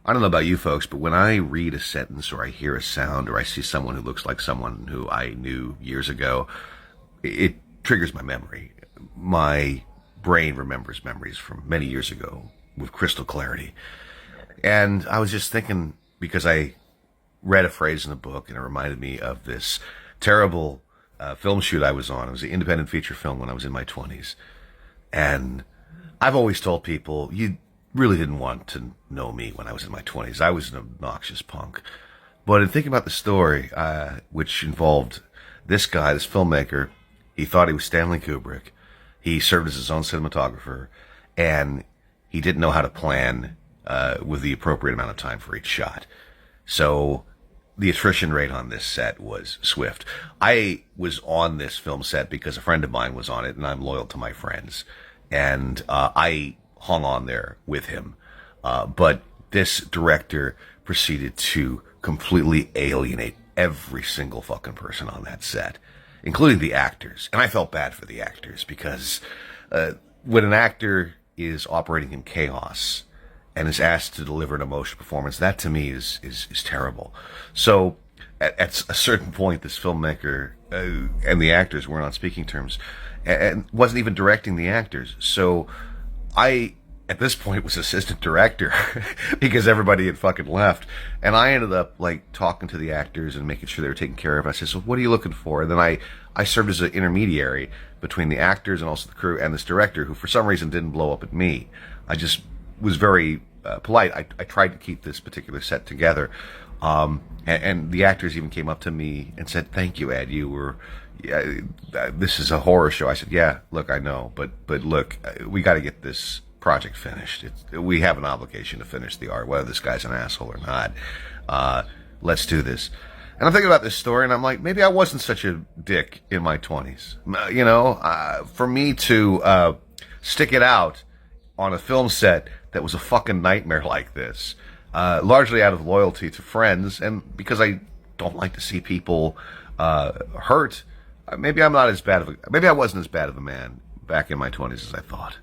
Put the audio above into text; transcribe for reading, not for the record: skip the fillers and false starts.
I don't know about you folks, but when I read a sentence or I hear a sound or I see someone who looks like someone who I knew years ago, it triggers my memory. My brain remembers memories from many years ago with crystal clarity. And I was just thinking, because I read a phrase in the book and it reminded me of this terrible film shoot I was on. It was an independent feature film when I was in my 20s. And I've always told people, you really didn't want to know me when I was in my 20s. I was an obnoxious punk. But in thinking about the story, which involved this guy, this filmmaker, he thought he was Stanley Kubrick. He served as his own cinematographer, and he didn't know how to plan with the appropriate amount of time for each shot. So the attrition rate on this set was swift. I was on this film set because a friend of mine was on it, and I'm loyal to my friends. And I hung on there with him. But this director proceeded to completely alienate every single fucking person on that set, including the actors. And I felt bad for the actors because when an actor is operating in chaos and is asked to deliver an emotional performance, that to me is terrible. So at a certain point, this filmmaker and the actors weren't on speaking terms and wasn't even directing the actors. So I, at this point, was assistant director because everybody had fucking left. And I ended up like talking to the actors and making sure they were taken care of. I said, so what are you looking for? And then I served as an intermediary between the actors and also the crew and this director who for some reason didn't blow up at me. I just was very polite. I tried to keep this particular set together. And the actors even came up to me and said, thank you, Ed. You were, this is a horror show. I said, yeah, look, I know, but look, we got to get this project finished. We have an obligation to finish the art, whether this guy's an asshole or not. Let's do this. And I'm thinking about this story, and I'm like, maybe I wasn't such a dick in my 20s. You know, for me to stick it out on a film set that was a fucking nightmare like this, largely out of loyalty to friends, and because I don't like to see people hurt. Maybe I wasn't as bad of a man back in my 20s as I thought.